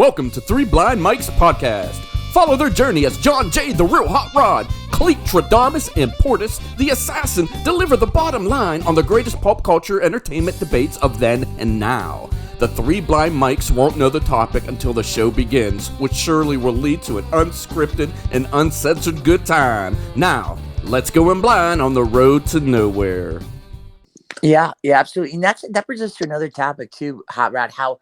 Welcome to Three Blind Mike's podcast. Follow their journey as John J. the Real Hot Rod, Cletrodamus, and Portis the Assassin deliver the bottom line on the greatest pop culture entertainment debates of then and now. The Three Blind Mikes won't know the topic until the show begins, which surely will lead to an unscripted and uncensored good time. Now, let's go in blind on the road to nowhere. Yeah, absolutely. And that brings us to another topic too, Hot Rod, how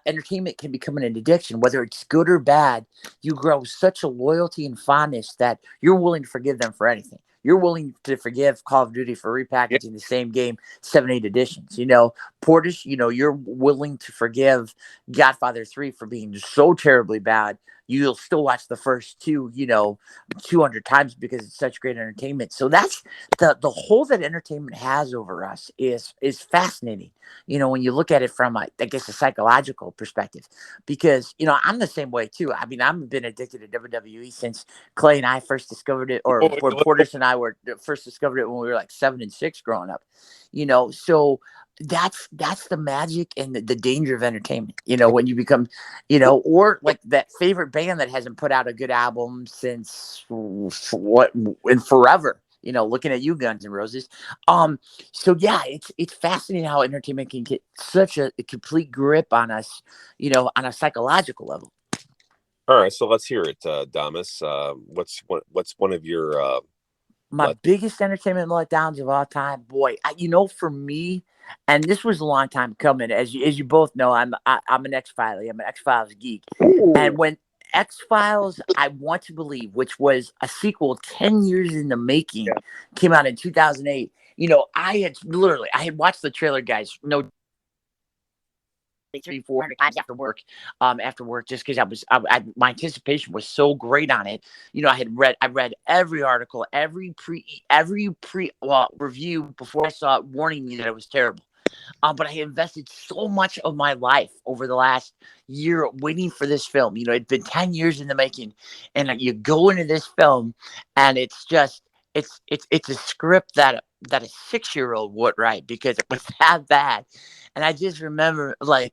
entertainment can become an addiction, whether it's good or bad. You grow such a loyalty and fondness that you're willing to forgive them for anything. You're willing to forgive Call of Duty for repackaging the same game 7-8 editions. Portis, you're willing to forgive Godfather 3 for being so terribly bad. You'll still watch the first two, 200 times because it's such great entertainment. So that's the hold that entertainment has over us is fascinating. When you look at it from, a psychological perspective, because, I'm the same way too. I mean, I've been addicted to WWE since Clay and I first discovered it, or Portis and I were first discovered it when we were like 7 and 6 growing up, so that's the magic and the danger of entertainment, when you become, or like that favorite band that hasn't put out a good album since forever, looking at you, Guns N' Roses. So yeah, it's fascinating how entertainment can get such a complete grip on us, on a psychological level. All right, so let's hear it, Damus. What's one of your my biggest entertainment letdowns of all time? Boy, for me, and this was a long time coming, as you both know, I'm an X-Files. I'm an X-Files geek. Ooh. And when X-Files, I Want to Believe, which was a sequel 10 years in the making, came out in 2008. I had watched the trailer, guys. No. 300-400 times after work, just because my anticipation was so great on it. I read every article, every review before I saw it, warning me that it was terrible. But I invested so much of my life over the last year waiting for this film. It'd been 10 years in the making, and you go into this film, and it's just it's a script that a 6-year-old would write, because it was that bad. And I just remember, I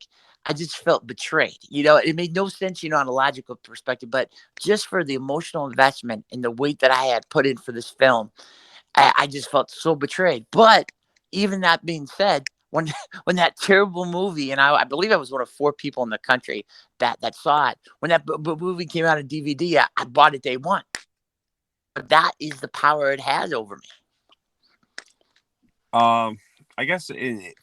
just felt betrayed. It made no sense, on a logical perspective, but just for the emotional investment and the weight that I had put in for this film, I just felt so betrayed. But even that being said, when that terrible movie, and I believe I was one of 4 people in the country that saw it, when that movie came out on DVD, I bought it day one. But that is the power it has over me. I guess I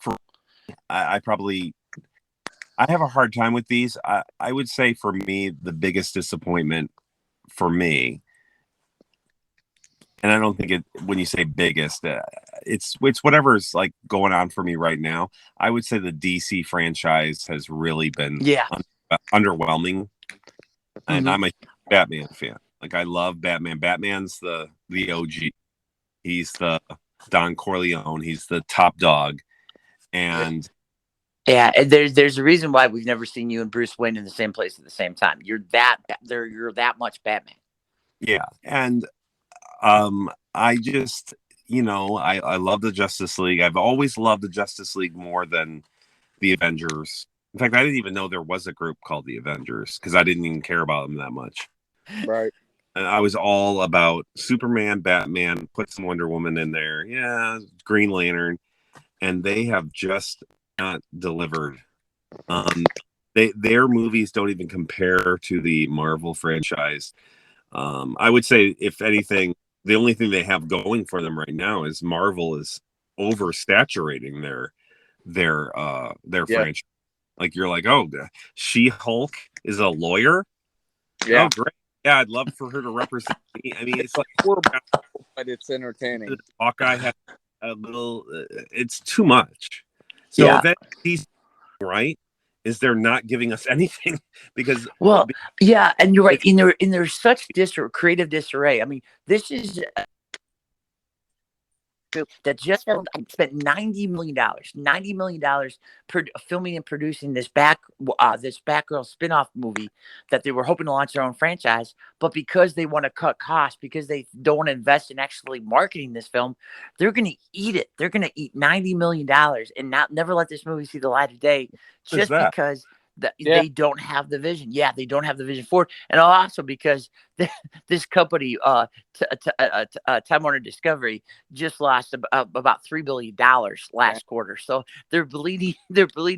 have a hard time with these. I would say for me, the biggest disappointment for me, and I don't think when you say biggest, it's whatever's like going on for me right now. I would say the DC franchise has really been underwhelming. And I'm a Batman fan. I love Batman. Batman's the OG. He's the Don Corleone. He's the top dog. And and there's a reason why we've never seen you and Bruce Wayne in the same place at the same time. You're that much Batman. Yeah, and I just I love the Justice League. I've always loved the Justice League more than the Avengers. In fact, I didn't even know there was a group called the Avengers because I didn't even care about them that much. Right. And I was all about Superman, Batman, put some Wonder Woman in there. Yeah, Green Lantern. And they have just not delivered. Their movies don't even compare to the Marvel franchise. I would say, if anything, the only thing they have going for them right now is Marvel is oversaturating their franchise. You're like, oh, She-Hulk is a lawyer? Yeah. Oh, great. Yeah, I'd love for her to represent me. I mean, it's like but it's entertaining. Hawkeye has a little. It's too much. So he's right. Is they're not giving us anything because and you're right. In there's such creative disarray. I mean, this is that just spent $90 million filming and producing this Batgirl spin-off movie that they were hoping to launch their own franchise, but because they want to cut costs, because they don't want to invest in actually marketing this film, they're going to eat it. They're going to eat $90 million and never let this movie see the light of day, just because that they don't have the vision. Yeah, they don't have the vision for it. And also because this company, Time Warner Discovery, just lost about $3 billion last quarter. So they're bleeding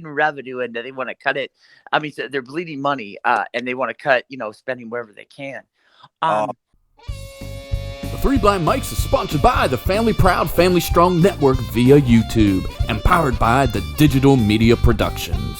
revenue, and they want to cut it. I mean, so they're bleeding money, and they want to cut, spending wherever they can. The Three Blind Mics is sponsored by the Family Proud, Family Strong Network via YouTube and powered by the Digital Media Production.